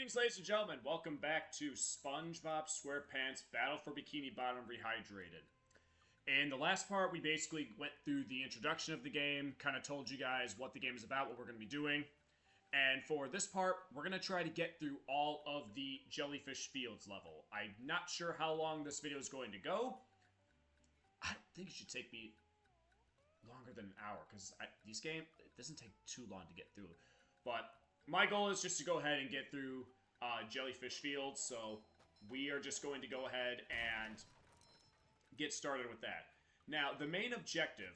Greetings, ladies and gentlemen. Welcome back to SpongeBob SquarePants Battle for Bikini Bottom Rehydrated. In the last part, we basically went through the introduction of the game, kind of told you guys what the game is about, what we're going to be doing. And for this part, we're going to try to get through all of the Jellyfish Fields level. I'm not sure how long this video is going to go. I don't think it should take me longer than an hour, because these games, it doesn't take too long to get through. But my goal is just to go ahead and get through Jellyfish Fields, so we are just going to go ahead and get started with that. Now, the main objective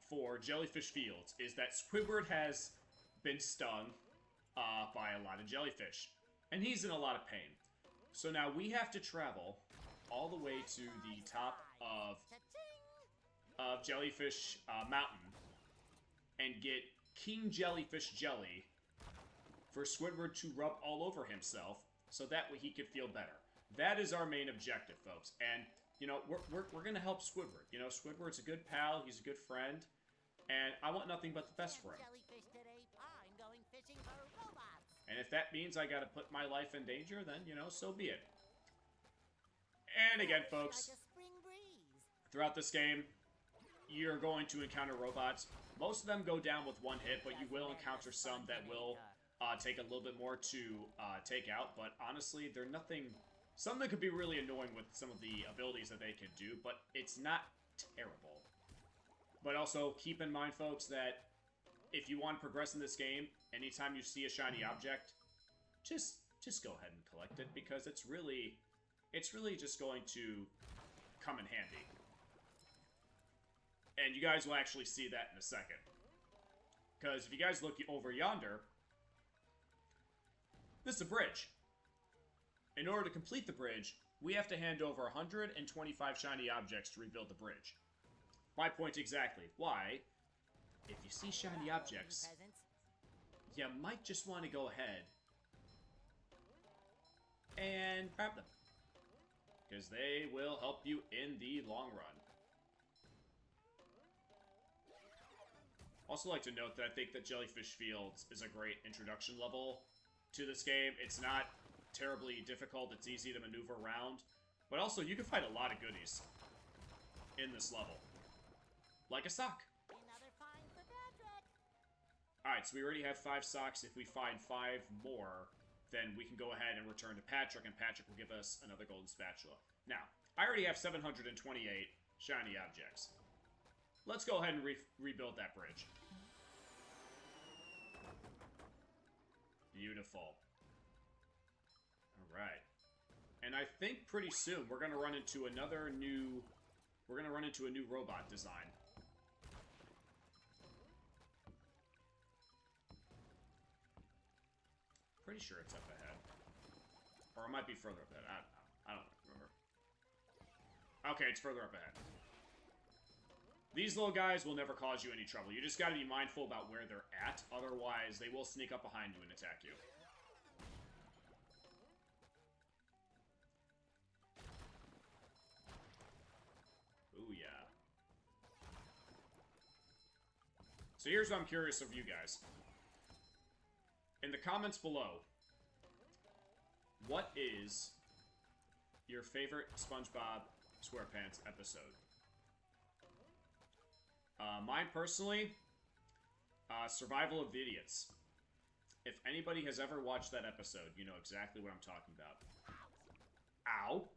for Jellyfish Fields is that Squidward has been stung by a lot of jellyfish, and he's in a lot of pain. So now we have to travel all the way to the top of Jellyfish Mountain and get King Jellyfish Jelly for Squidward to rub all over himself, so that way he could feel better. That is our main objective, folks. And, you know, we're going to help Squidward. You know, Squidward's a good pal, he's a good friend, and I want nothing but the best for him. And if that means I gotta put my life in danger, then, you know, so be it. And again, folks, throughout this game, you're going to encounter robots. Most of them go down with one hit, but you will encounter some that will take a little bit more to take out, but honestly, they're nothing. Some of them could be really annoying with some of the abilities that they could do, but it's not terrible. But also, keep in mind, folks, that if you want to progress in this game, anytime you see a shiny object, just go ahead and collect it, because it's really just going to come in handy. And you guys will actually see that in a second. Because if you guys look over yonder, this is a bridge. In order to complete the bridge, we have to hand over 125 shiny objects to rebuild the bridge. My point exactly. Why? If you see shiny objects, you might just want to go ahead and grab them, because they will help you in the long run. Also like to note that I think that Jellyfish Fields is a great introduction level to this game. It's not terribly difficult, it's easy to maneuver around, but also you can find a lot of goodies in this level. Like a sock. Alright, so we already have 5 socks. If we find 5 more, then we can go ahead and return to Patrick, and Patrick will give us another golden spatula. Now, I already have 728 shiny objects. Let's go ahead and rebuild that bridge. Beautiful. Alright. And I think pretty soon we're gonna run into another new... We're gonna run into a new robot design. Pretty sure it's up ahead. Or it might be further up ahead. I don't remember. Okay, it's further up ahead. These little guys will never cause you any trouble. You just gotta be mindful about where they're at. Otherwise, they will sneak up behind you and attack you. Ooh, yeah. So here's what I'm curious of you guys. In the comments below, what is your favorite SpongeBob SquarePants episode? Mine personally, Survival of the Idiots. If anybody has ever watched that episode, you know exactly what I'm talking about. Ow.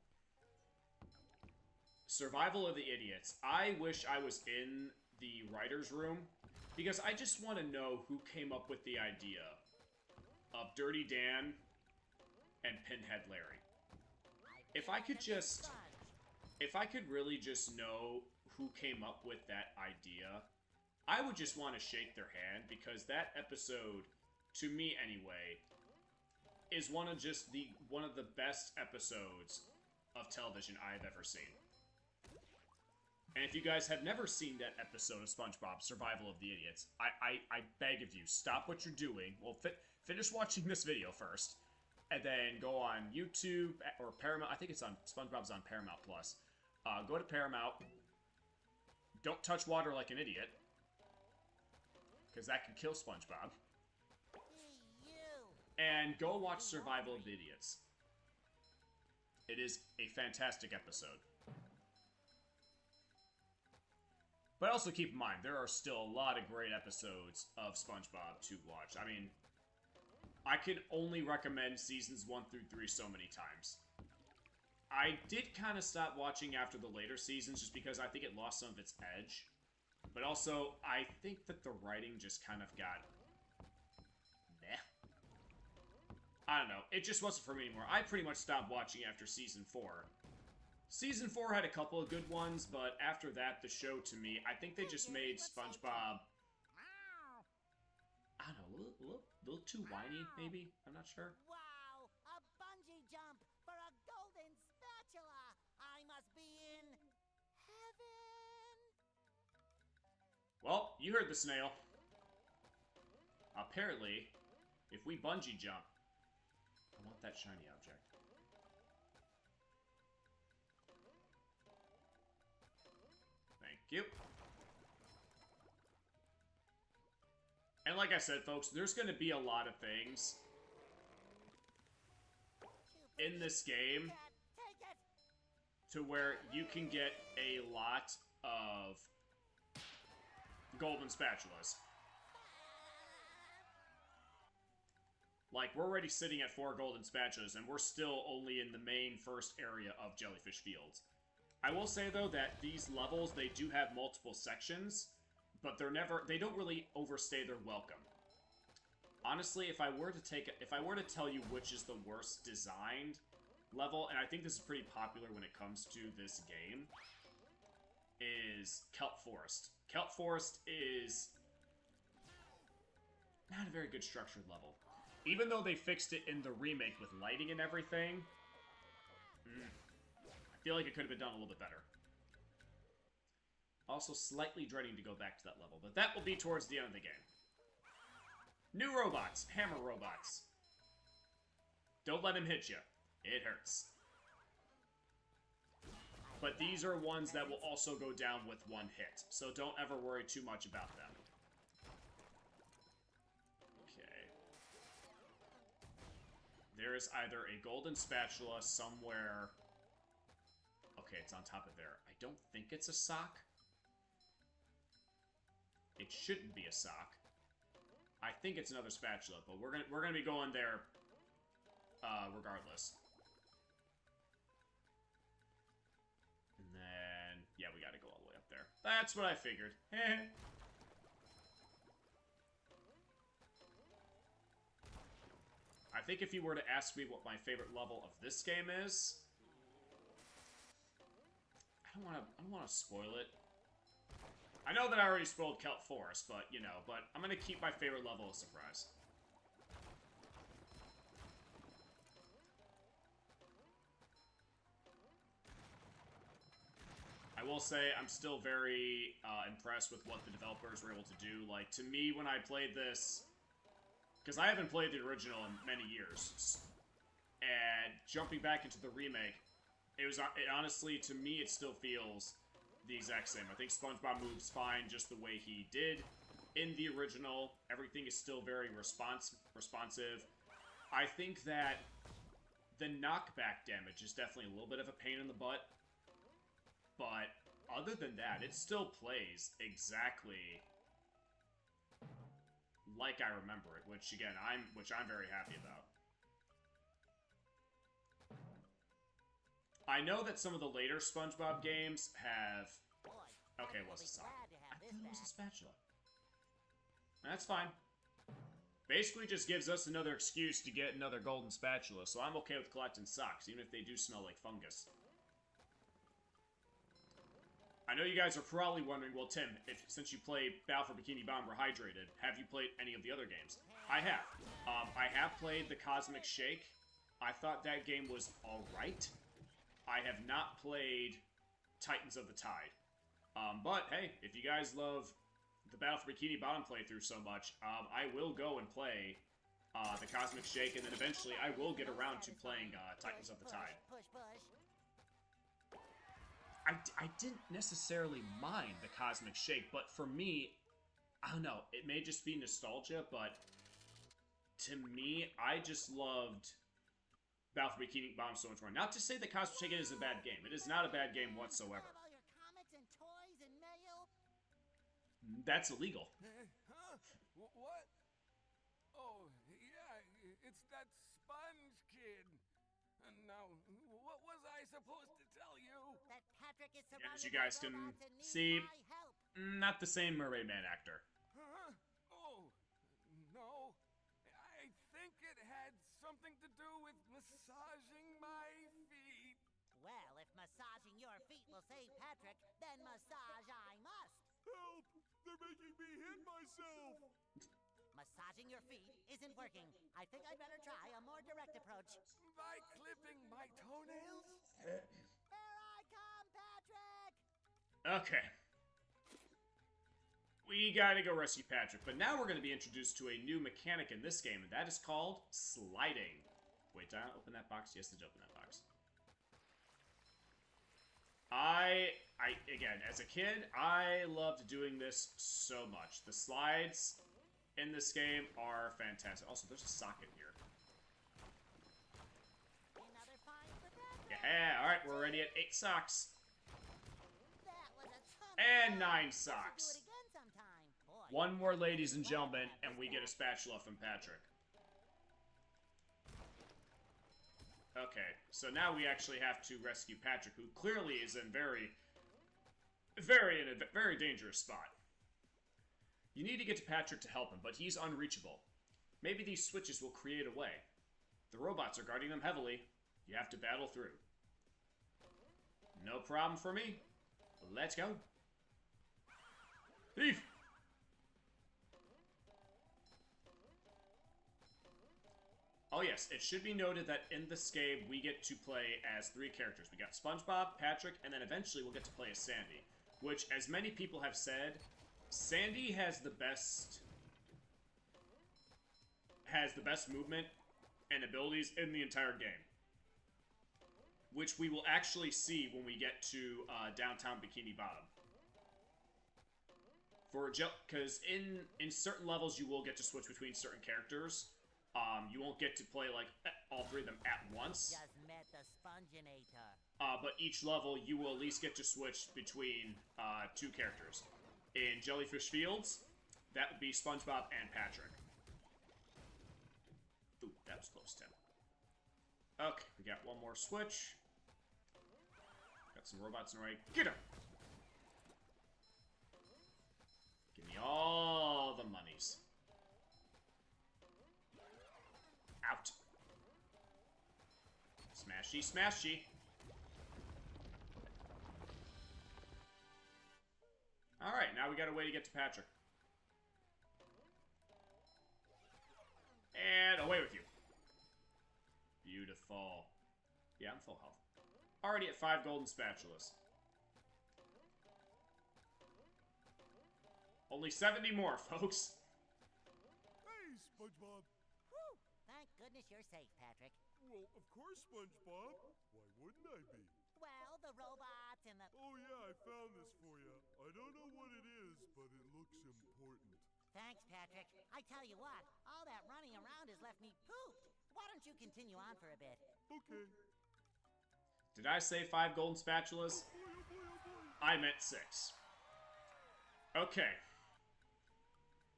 Survival of the Idiots. I wish I was in the writer's room, because I just want to know who came up with the idea of Dirty Dan and Pinhead Larry. If I could really just know who came up with that idea, I would just want to shake their hand, because that episode, to me anyway, is one of the best episodes of television I've ever seen. And if you guys have never seen that episode of SpongeBob Survival of the Idiots, I beg of you, stop what you're doing. Well, finish watching this video first, and then go on YouTube or Paramount. I think it's on SpongeBob's on Paramount Plus. Go to Paramount. Don't touch water like an idiot, because that can kill SpongeBob. Hey, you! and go watch Survival of the Idiots. It is a fantastic episode. But also keep in mind, there are still a lot of great episodes of SpongeBob to watch. I mean, I can only recommend seasons 1 through 3 so many times. I did kind of stop watching after the later seasons just because I think it lost some of its edge. But also, I think that the writing just kind of got... meh. I don't know. It just wasn't for me anymore. I pretty much stopped watching after Season 4. Season 4 had a couple of good ones, but after that, the show, to me, I think they just made SpongeBob... I don't know, a little too whiny, maybe? I'm not sure. Wow! A bungee jump for a golden spatula! I must be in... heaven! Well, you heard the snail. Apparently, if we bungee jump... I want that shiny object. Thank you. And like I said, folks, there's going to be a lot of things in this game to where you can get a lot of golden spatulas. Like, we're already sitting at 4 golden spatulas, and we're still only in the main first area of Jellyfish Fields. I will say, though, that these levels, they do have multiple sections, but they don't really overstay their welcome. Honestly, if I were to tell you which is the worst designed level, and I think this is pretty popular when it comes to this game, is Kelp Forest. Kelp Forest is not a very good structured level. Even though they fixed it in the remake with lighting and everything, I feel like it could have been done a little bit better. Also slightly dreading to go back to that level, but that will be towards the end of the game. New robots. Hammer robots. Don't let him hit you. It hurts. But these are ones that will also go down with 1 hit, so don't ever worry too much about them. Okay. There is either a golden spatula somewhere... Okay, it's on top of there. I don't think it's a sock. It shouldn't be a sock. I think it's another spatula, but we're gonna be going there regardless. And then, yeah, we gotta go all the way up there. That's what I figured. I think if you were to ask me what my favorite level of this game is, I don't wanna spoil it. I know that I already spoiled Kelp Forest, but, you know, I'm gonna keep my favorite level a surprise. I will say, I'm still very impressed with what the developers were able to do. Like, to me, when I played this... Because I haven't played the original in many years. And jumping back into the remake, it honestly, to me, it still feels... the exact same. I think SpongeBob moves fine just the way he did in the original. Everything is still very responsive. I think that the knockback damage is definitely a little bit of a pain in the butt. But other than that, it still plays exactly like I remember it, which again, I'm very happy about. I know that some of the later SpongeBob games have... Okay, it was a sock. I thought it was a spatula. That's fine. Basically just gives us another excuse to get another golden spatula, so I'm okay with collecting socks, even if they do smell like fungus. I know you guys are probably wondering, well, Tim, since you play Battle for Bikini Bottom Rehydrated, have you played any of the other games? I have. I have played the Cosmic Shake. I thought that game was alright. I have not played Titans of the Tide. But, hey, if you guys love the Battle for Bikini Bottom playthrough so much, I will go and play the Cosmic Shake, and then eventually I will get around to playing Titans of the Tide. I didn't necessarily mind the Cosmic Shake, but for me, I don't know, it may just be nostalgia, but to me, I just loved Battle for Bikini Bottom so much more. Not to say that Cosmic Chicken is a bad game. It is not a bad game whatsoever. Have all your comics and toys and mail. That's illegal. Huh? What? Oh, yeah, it's that Sponge Kid. And now, what was I supposed to tell you? That Patrick is And surrounded as you guys by can robots and needs see, my help. not the same Mermaid Man actor. Huh? Oh, no. I think it had something to do with massaging my feet. Well, if massaging your feet will save Patrick, then massage I must. Help! They're making me hit myself! Massaging your feet isn't working. I think I'd better try a more direct approach. By clipping my toenails? Here I come, Patrick! Okay. We gotta go rescue Patrick, but now we're gonna be introduced to a new mechanic in this game, and that is called sliding. Wait, did I open that box? Yes, did open that box. Again, as a kid, I loved doing this so much. The slides in this game are fantastic. Also, there's a socket here. Another find for Patrick. Yeah, alright, we're already at 8 socks. That was a ton of And fun. 9 We should socks. do it again sometime. Boy, One more, ladies and gentlemen, and we get a spatula from Patrick. Okay, so now we actually have to rescue Patrick, who clearly is in a very dangerous spot. You need to get to Patrick to help him, but he's unreachable. Maybe these switches will create a way. The robots are guarding them heavily. You have to battle through. No problem for me. Let's go. Thief! Oh yes, it should be noted that in this game, we get to play as 3 characters. We got SpongeBob, Patrick, and then eventually we'll get to play as Sandy. Which, as many people have said, Sandy has the best movement and abilities in the entire game. Which we will actually see when we get to downtown Bikini Bottom. Because in certain levels, you will get to switch between certain characters. You won't get to play, like, all 3 of them at once. just met the Sponginator. But each level, you will at least get to switch between 2 characters. In Jellyfish Fields, that would be SpongeBob and Patrick. Ooh, that was close, Tim. Okay, we got one more switch. Got some robots in the way. Get him! Give me all the monies. Out. Smashy, smashy. Alright, now we got a way to get to Patrick. And away with you. Beautiful. Yeah, I'm full health. Already at 5 golden spatulas. Only 70 more, folks. Hey, SpongeBob. Whew! Thank goodness you're safe, Patrick. Well, of course, SpongeBob. Why wouldn't I be? Well, the robots and the... Oh yeah, I found this for you. I don't know what it is, but it looks important. Thanks, Patrick. I tell you what, all that running around has left me pooped. Why don't you continue on for a bit? Okay. Did I say 5 golden spatulas? I meant 6. Okay.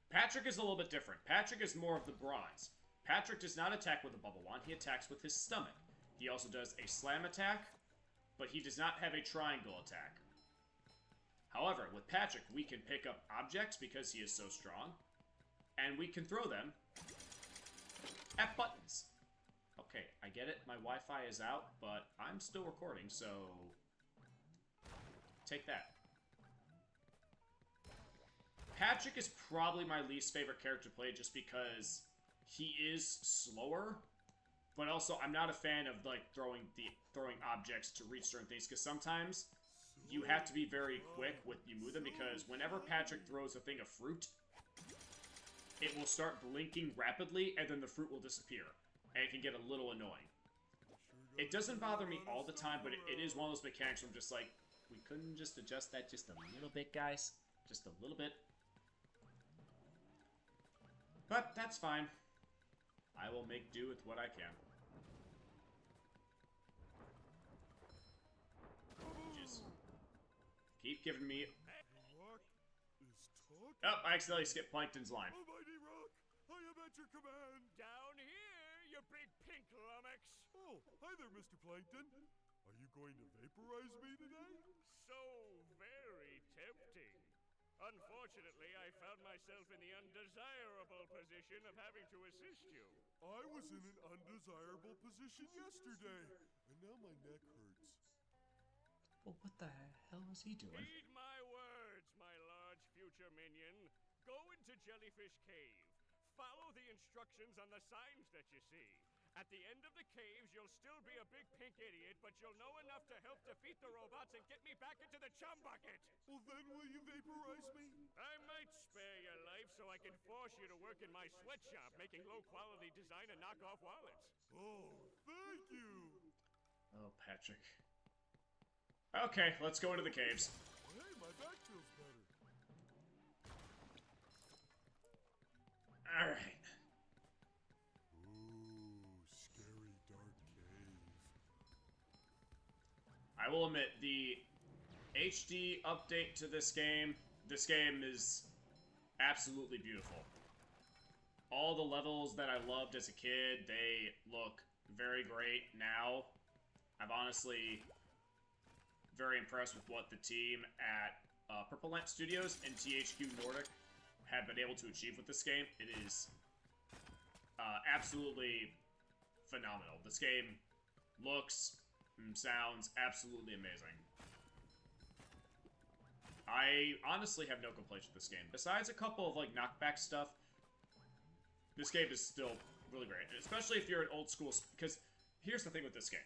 Patrick is a little bit different. Patrick is more of the bronze. Patrick does not attack with a bubble wand, he attacks with his stomach. He also does a slam attack, but he does not have a triangle attack. However, with Patrick, we can pick up objects because he is so strong, and we can throw them at buttons. Okay, I get it, my Wi-Fi is out, but I'm still recording, so take that. Patrick is probably my least favorite character to play just because he is slower, but also I'm not a fan of like throwing objects to reach certain things because sometimes you have to be very quick with you move them because whenever Patrick throws a thing of fruit, it will start blinking rapidly and then the fruit will disappear, and it can get a little annoying. It doesn't bother me all the time, but it is one of those mechanics where I'm just like, we couldn't just adjust that just a little bit, guys? Just a little bit. But that's fine. I will make do with what I can. Just keep giving me... Oh, I accidentally skipped Plankton's line. Almighty Rock, I am at your command. Down here, you big pink lummox. Oh, hi there, Mr. Plankton. Are you going to vaporize me today? So very tempting. Unfortunately, I found myself in the undesirable position of having to assist you. I was in an undesirable position yesterday, and now my neck hurts. Well, what the hell is he doing? Heed my words, my large future minion. Go into Jellyfish Cave. Follow the instructions on the signs that you see. At the end of the caves, you'll still be a big pink idiot, but you'll know enough to help defeat the robots and get me back into the chum bucket. Well, then will you vaporize me? I might spare your life so I can force you to work in my sweatshop, making low-quality design and knockoff wallets. Oh, thank you. Oh, Patrick. Okay, let's go into the caves. Hey, my back feels better. Alright. Scary dark cave. I will admit, the HD update to this game is absolutely beautiful. All the levels that I loved as a kid, they look very great now. I'm honestly very impressed with what the team at Purple Lamp Studios and THQ Nordic have been able to achieve with this game. It is absolutely phenomenal. This game looks and sounds absolutely amazing. I honestly have no complaints with this game. Besides a couple of, like, knockback stuff, this game is still really great. Especially if you're an old school... Because here's the thing with this game.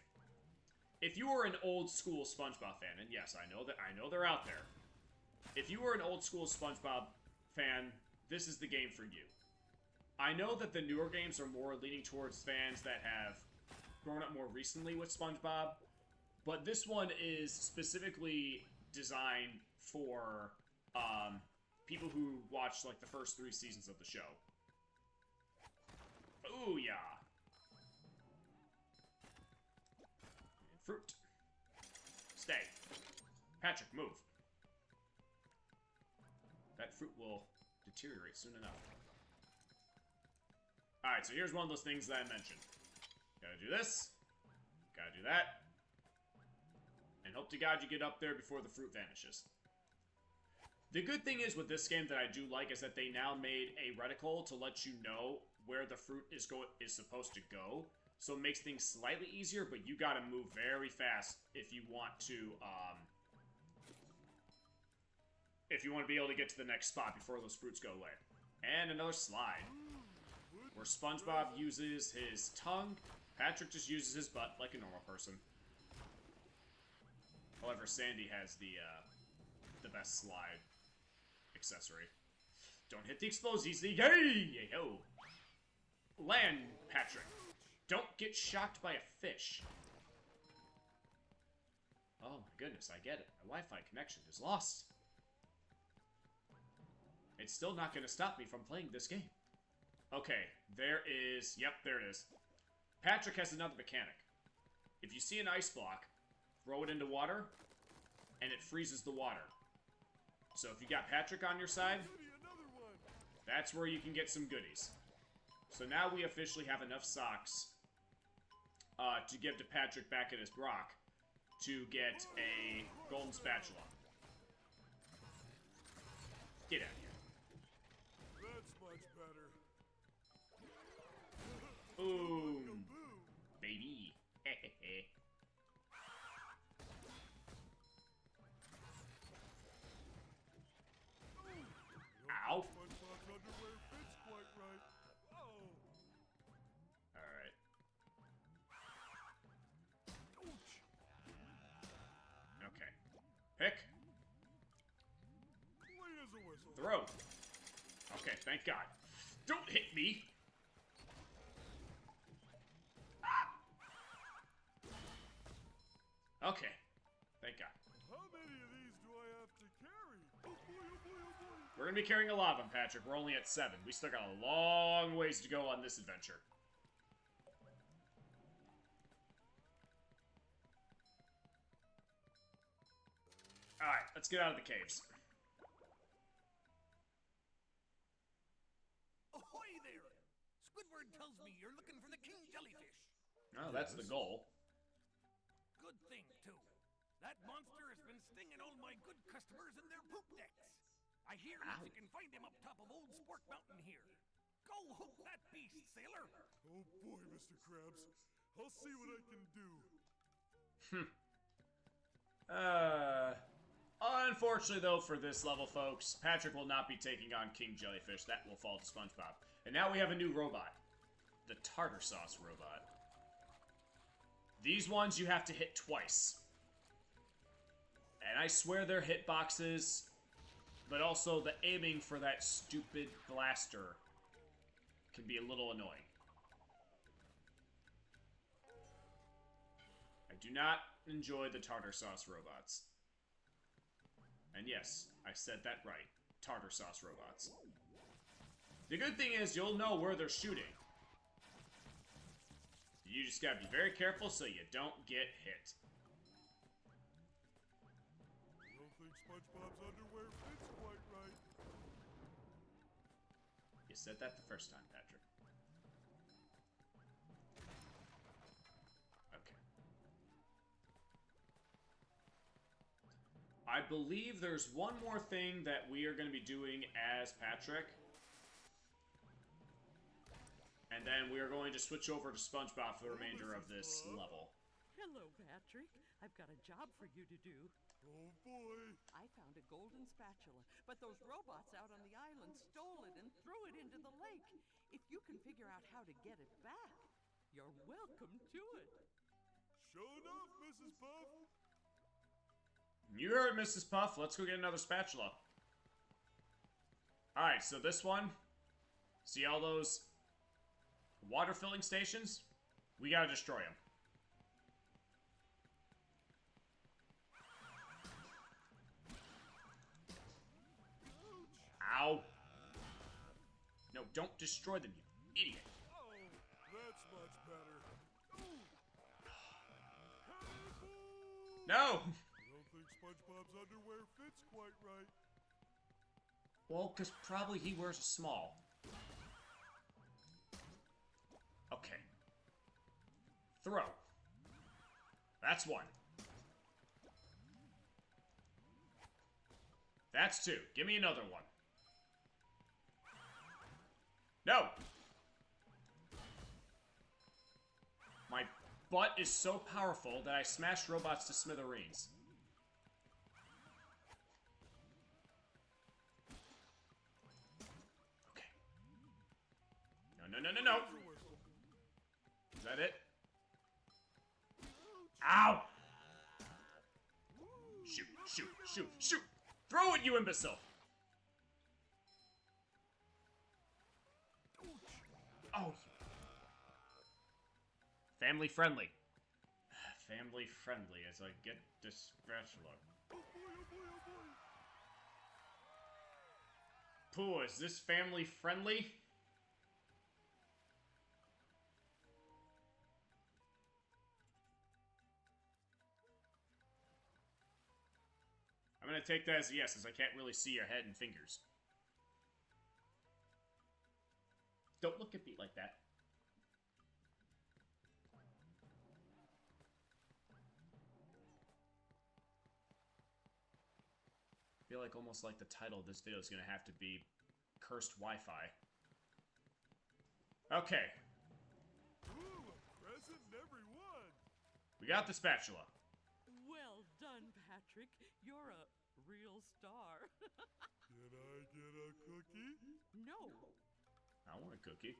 If you are an old school SpongeBob fan, and yes, I know they're out there. If you are an old school SpongeBob fan, this is the game for you. I know that the newer games are more leaning towards fans that have grown up more recently with SpongeBob, but this one is specifically designed for people who watched like the first 3 seasons of the show. Ooh, yeah. Fruit. Stay. Patrick, move. That fruit will deteriorate soon enough. Alright, so here's one of those things that I mentioned. Gotta do this. Gotta do that. And hope to God you get up there before the fruit vanishes. The good thing is with this game that I do like is that they now made a reticle to let you know where the fruit is supposed to go. So it makes things slightly easier, but you gotta move very fast if you want to, be able to get to the next spot before those fruits go away. And another slide. Where SpongeBob uses his tongue, Patrick just uses his butt like a normal person. However, Sandy has the best slide accessory. Don't hit the explosives, yay! Yo! Land, Patrick. Don't get shocked by a fish. Oh my goodness, I get it. My Wi-Fi connection is lost. It's still not going to stop me from playing this game. Okay, there is... Yep, there it is. Patrick has another mechanic. If you see an ice block, throw it into water, and it freezes the water. So if you got Patrick on your side, that's where you can get some goodies. So now we officially have enough socks to give to Patrick back at his Brock to get a golden spatula. Get out of here. That's much better. Boom. Baby. Ow. SpongeBob's underwear fits quite right. Oh. Alright. Okay. Pick. Clean as a whistle. Throw. Okay, thank God. Don't hit me! Okay. Thank God. How many of these do I have to carry? Oh boy, oh boy, oh boy. We're gonna be carrying a lot of them, Patrick. We're only at 7. We still got a long ways to go on this adventure. let's get out of the caves. Ahoy there! Squidward tells me you're looking for the King Jellyfish. Oh, that's the goal. Good thing, too. That monster has been stinging all my good customers in their poop decks. I hear that you can find him up top of Old Sport Mountain here. Go hook that beast, sailor! Oh boy, Mr. Krabs. I'll see what I can do. Unfortunately, though, for this level, folks, Patrick will not be taking on King Jellyfish. That will fall to SpongeBob. And now we have a new robot. The tartar sauce robot. These ones you have to hit twice. And I swear they're hitboxes, but also the aiming for that stupid blaster can be a little annoying. I do not enjoy the tartar sauce robots. And yes, I said that right. Tartar sauce robots. The good thing is you'll know where they're shooting. You just gotta be very careful so you don't get hit. I don't think SpongeBob's underwear fits quite right. You said that the first time, Patrick. Okay. I believe there's one more thing that we are going to be doing as Patrick. And then we are going to switch over to SpongeBob for the remainder of this level. Hello, Patrick. I've got a job for you to do. Oh boy. I found a golden spatula, but those robots out on the island stole it and threw it into the lake. If you can figure out how to get it back, you're welcome to it. Show enough, Mrs. Puff. You heard Mrs. Puff. Let's go get another spatula. Alright, so this one. See all those water filling stations? We gotta destroy them. Ow. No, don't destroy them, you idiot. Oh, that's much better. No! I don't think SpongeBob's underwear fits quite right. Well, because probably he wears a small. Okay. Throw. That's one. That's two. Give me another one. No! My butt is so powerful that I smash robots to smithereens. Okay. No. Is that it? Ow! Shoot! Throw it, you imbecile! Oh. Family friendly. Family friendly as I get this spatula. Oh boy, oh boy, oh boy. Pooh, is this family friendly? I'm gonna take that as a yes, as I can't really see your head and fingers. Don't look at me like that. I feel like almost like the title of this video is gonna have to be Cursed Wi-Fi. Okay. Ooh, a present in every one. We got the spatula. Well done, Patrick. You're a real star. Can I get a cookie? No. I want a cookie.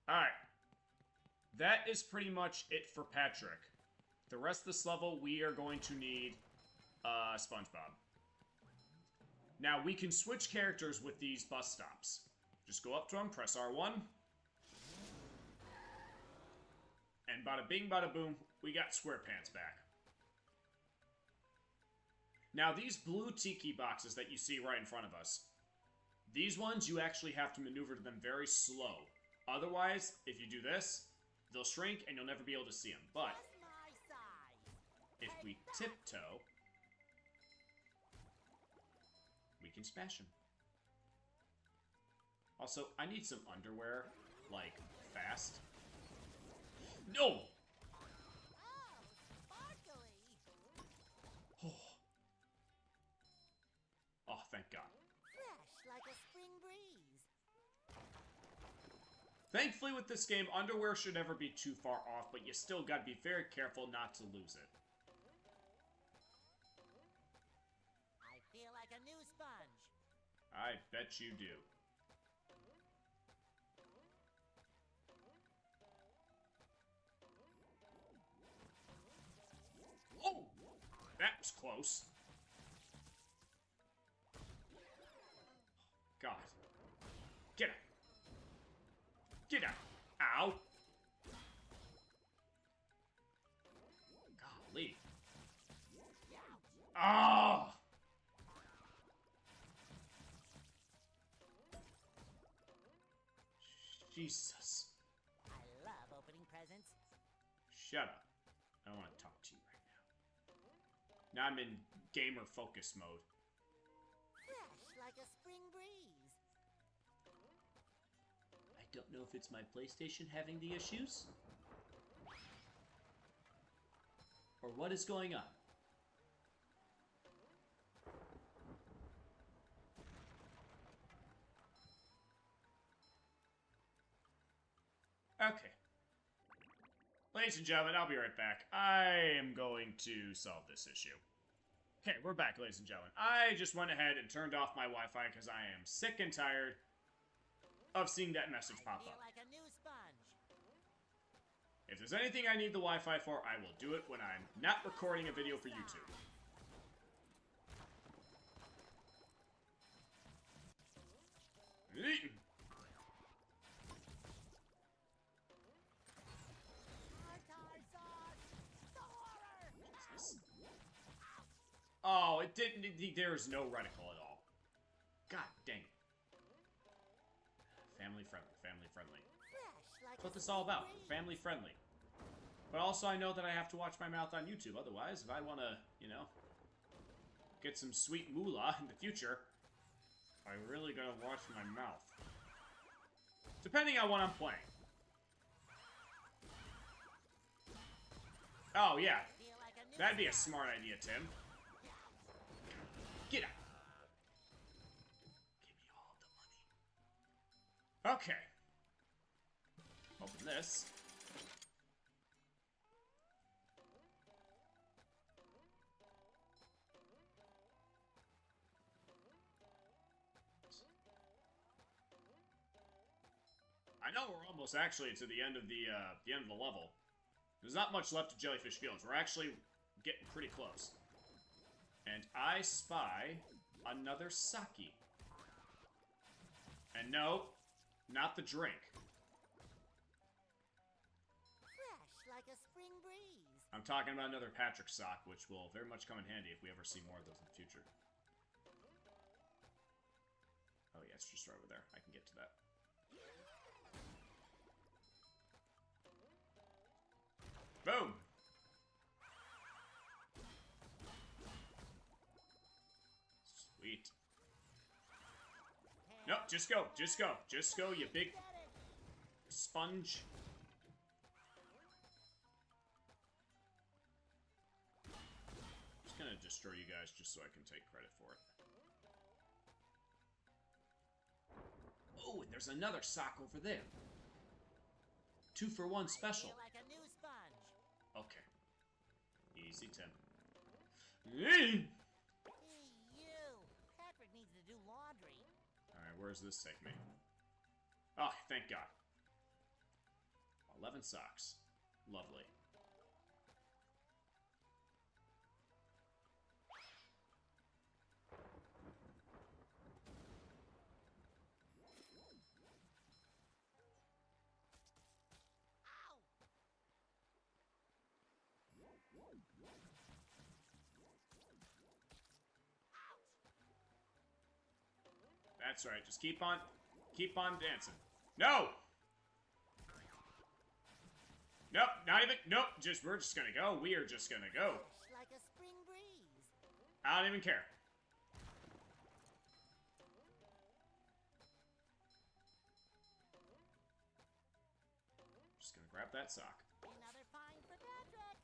Alright. That is pretty much it for Patrick. The rest of this level, we are going to need SpongeBob. Now, we can switch characters with these bus stops. Just go up to him, press R1. And bada bing, bada boom, we got SquarePants back. Now, these blue tiki boxes that you see right in front of us, these ones, you actually have to maneuver them very slow. Otherwise, if you do this, they'll shrink and you'll never be able to see them. But Just my size. if we tiptoe, we can smash him. Also, I need some underwear, like, fast. No! Oh, sparkly. Oh, thank God. Fresh like a spring breeze. Thankfully, with this game, underwear should never be too far off, but you still gotta be very careful not to lose it. I feel like a new sponge. I bet you do. Oh! That was close. God. Get out. Get out. Ow. Golly. Oh! Jesus. I love opening presents. Shut up. I don't want to talk to you right now. Now I'm in gamer focus mode. Fresh like a spring breeze. I don't know if it's my PlayStation having the issues, or what is going on. Okay. Ladies and gentlemen, I'll be right back. I am going to solve this issue. Okay, we're back, ladies and gentlemen. I just went ahead and turned off my Wi-Fi because I am sick and tired of seeing that message I pop feel up. like a new sponge. If there's anything I need the Wi-Fi for, I will do it when I'm not recording a video for YouTube. Tartar sauce. Scorer. Jesus. Oh, it didn't. There's no reticle at all. God dang it. Family friendly, family friendly. Fresh like That's what a this is all spring about. breeze. Family friendly. But also, I know that I have to watch my mouth on YouTube. Otherwise, if I want to, you know, get some sweet moolah in the future, I really gotta watch my mouth. Depending on what I'm playing. Oh, yeah. I feel like a new That'd be a sponge. smart idea, Tim. Get out. Give me all the money. Okay. Open this. I know we're almost actually to the end of the end of the level. There's not much left of Jellyfish Fields. We're actually getting pretty close. And I spy another sake. And no, not the drink. Fresh like a spring breeze. I'm talking about another Patrick sock, which will very much come in handy if we ever see more of those in the future. Oh yeah, it's just right over there. I can get to that. Boom! Sweet. Nope, just go, just go, just go, you big Get it. sponge. Just gonna destroy you guys just so I can take credit for it. Oh, and there's another sock over there. 2-for-1 special. Feel like a new sponge. Okay. Easy, Tim. Hey, you. Patrick needs to do laundry. Alright, where does this take me? Oh, thank God. 11 socks. Lovely. Ow. That's right. Just keep on dancing. No! Nope, not even. Nope. We're just gonna go. We are just gonna go. Fresh like a spring breeze. I don't even care. Grab that sock. Another find for Patrick.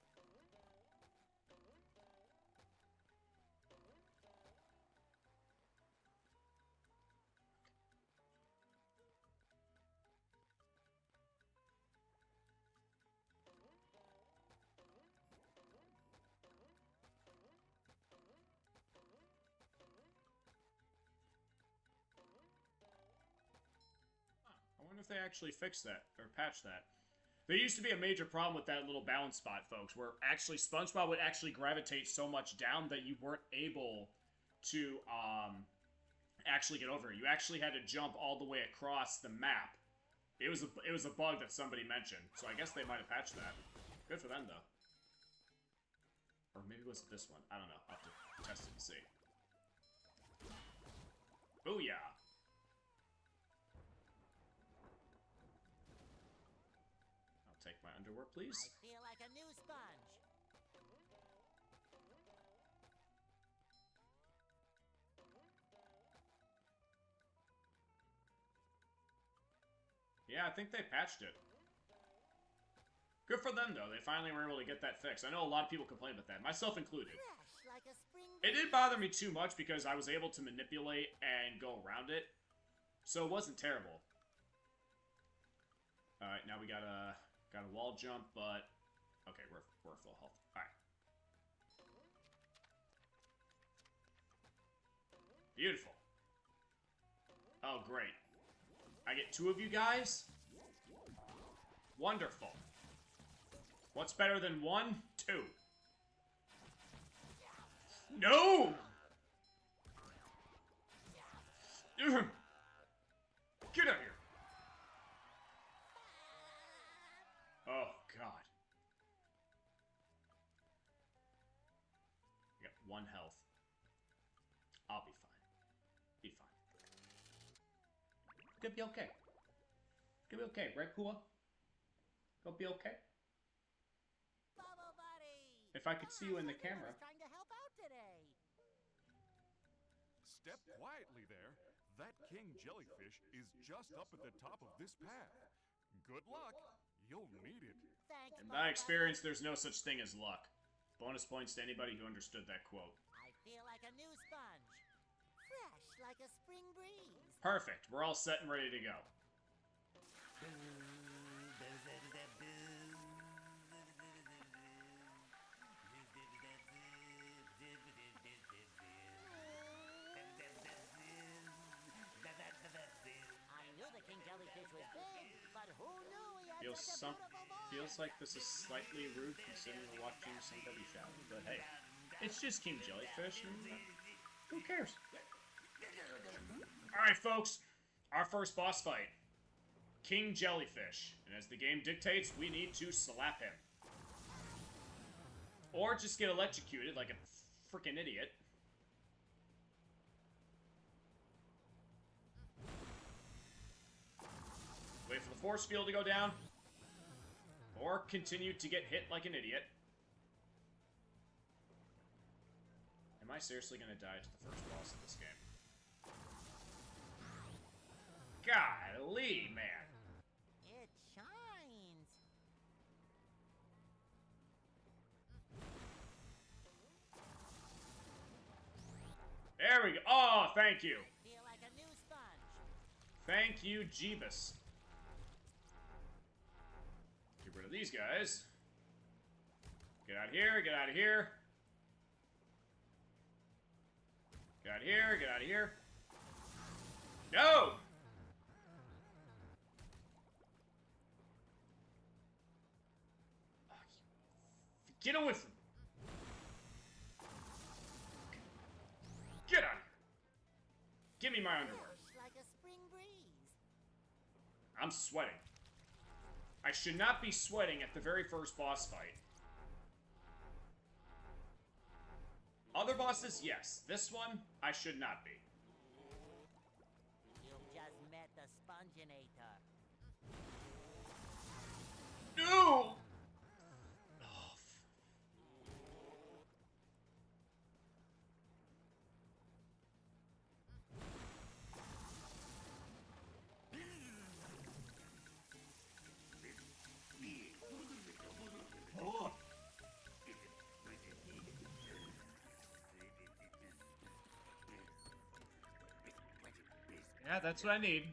I wonder if they actually fixed that, or patched that. There used to be a major problem with that little balance spot, folks, where actually SpongeBob would actually gravitate so much down that you weren't able to actually get over it. You actually had to jump all the way across the map. It was a bug that somebody mentioned, so I guess they might have patched that. Good for them, though. Or maybe it was this one. I don't know. I'll have to test it and see. Booyah! I'll take my underwear, please. I feel like a new sponge. Yeah, I think they patched it. Good for them, though. They finally were able to get that fixed. I know a lot of people complain about that, myself included. Fresh like a spring It didn't bother me too much because I was able to manipulate and go around it. So it wasn't terrible. Alright, now we got a wall jump, but... Okay, we're full health. Alright. Beautiful. Oh, great. I get 2 of you guys? Wonderful. What's better than 1? 2. No! Get out of here! Oh, God. I got 1 health. I'll be fine. Be fine. Gonna be okay. Gonna be okay, right, Kua? Gonna be okay? bubble buddy. If I could see you in the Come on, camera. I was trying to help out today. Step quietly there. That King Jellyfish is just up at the top of this path. Good luck. You'll need it. Thanks, In bubble my buddy. experience, there's no such thing as luck. Bonus points to anybody who understood that quote. I feel like a new sponge. Fresh like a spring breeze. Perfect. We're all set and ready to go. I knew the King Jellyfish was big, but who knew he had Feels such a beautiful voice? feels like this is slightly rude considering we're watching somebody shout, but hey, it's just King Jellyfish, and who cares? All right, folks, our first boss fight, King Jellyfish, and as the game dictates, we need to slap him, or just get electrocuted like a freaking idiot. Wait for the force field to go down. Or continue to get hit like an idiot. Am I seriously gonna die to the first boss of this game? Golly, man. It shines. There we go. Oh, thank you. Feel like a new sponge. Thank you, Jeebus. Get rid of these guys. Get out of here, get out of here. Get out of here, get out of here. No! Get away from me. Get out of here. Give me my underwear. Fresh like a spring breeze. I'm sweating. I should not be sweating at the very first boss fight. Other bosses, yes. This one, I should not be. You've just met the Sponginator. No! Oh, Yeah, that's what I need.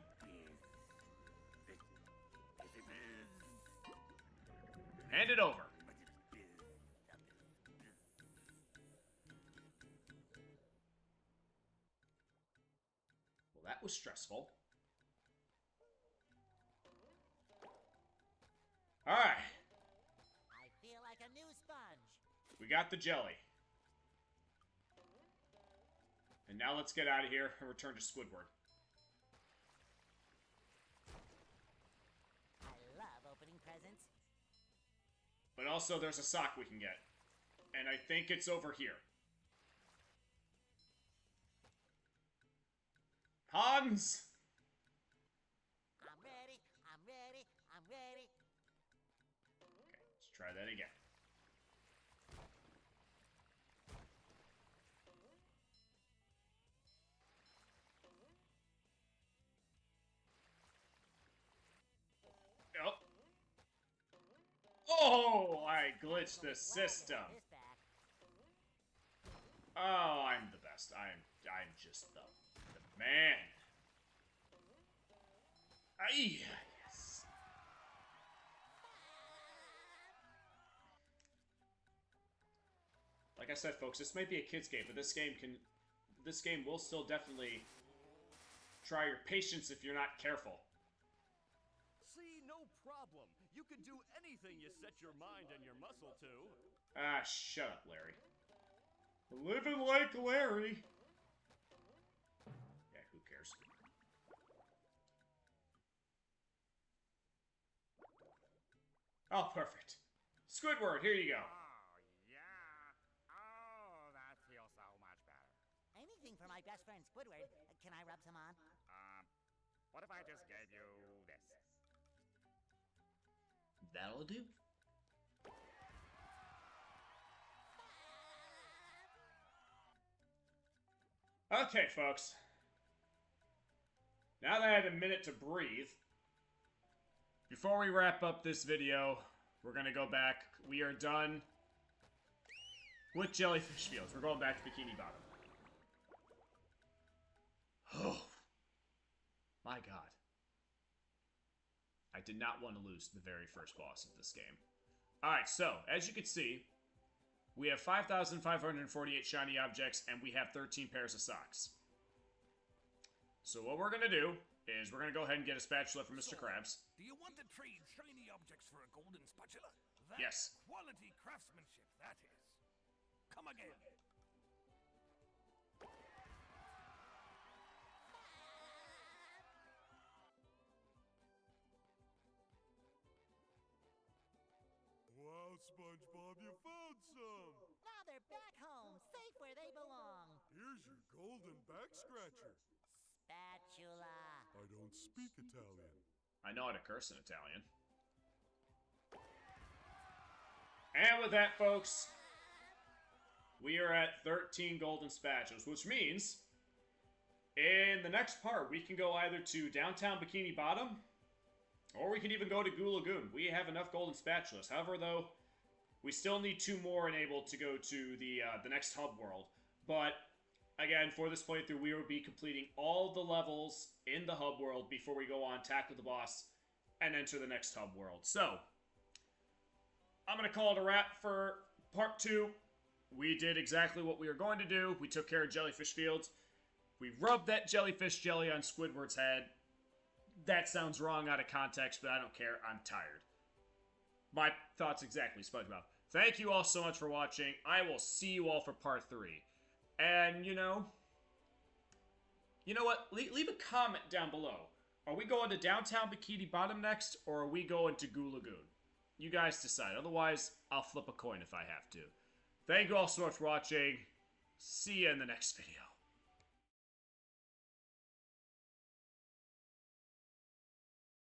Hand it over. Well, that was stressful. Alright. I feel like a new sponge. We got the jelly. And now let's get out of here and return to Squidward. I love opening presents. But also, there's a sock we can get. And I think it's over here. Hans! I'm ready, I'm ready, I'm ready. Okay, let's try that again. Oh. Oh, I glitched the system. This back. Oh, I'm the best. I'm just the man. Aye, yes. Like I said, folks, this might be a kid's game, but this game will still definitely try your patience if you're not careful. See, no problem. You can do anything you set your mind and your muscle to. Ah, shut up, Larry. Living like Larry. Yeah, who cares? Oh, perfect. Squidward, here you go. Oh, yeah. Oh, that feels so much better. Anything for my best friend Squidward. Can I rub some on? What if I just gave you this? That'll do. Okay, folks. Now that I had a minute to breathe, before we wrap up this video, we're going to go back. We are done with Jellyfish Fields. We're going back to Bikini Bottom. Oh, my God. I did not want to lose the very first boss of this game. Alright, so, as you can see, we have 5,548 shiny objects, and we have 13 pairs of socks. So what we're going to do is we're going to go ahead and get a spatula from Mr. Krabs. Do you want to trade shiny objects for a golden spatula? That's Yes. quality craftsmanship, that is. Come again. Wow, SpongeBob, you found some! Now they're back home, safe where they belong. Here's your golden back scratcher. Spatula. I don't speak Italian. I know how to curse in Italian. And with that, folks, we are at 13 golden spatulas, which means in the next part, we can go either to downtown Bikini Bottom, or we can even go to Goo Lagoon. We have enough golden spatulas. However, though, we still need 2 more enabled to go to the next hub world. But again, for this playthrough, we will be completing all the levels in the hub world before we go on, tackle the boss, and enter the next hub world. So, I'm going to call it a wrap for part 2. We did exactly what we were going to do. We took care of Jellyfish Fields. We rubbed that jellyfish jelly on Squidward's head. That sounds wrong out of context, but I don't care. I'm tired. My thoughts exactly, SpongeBob. Thank you all so much for watching. I will see you all for part 3. And, you know what? Leave a comment down below. Are we going to downtown Bikini Bottom next, or are we going to Goo Lagoon? You guys decide. Otherwise, I'll flip a coin if I have to. Thank you all so much for watching. See you in the next video.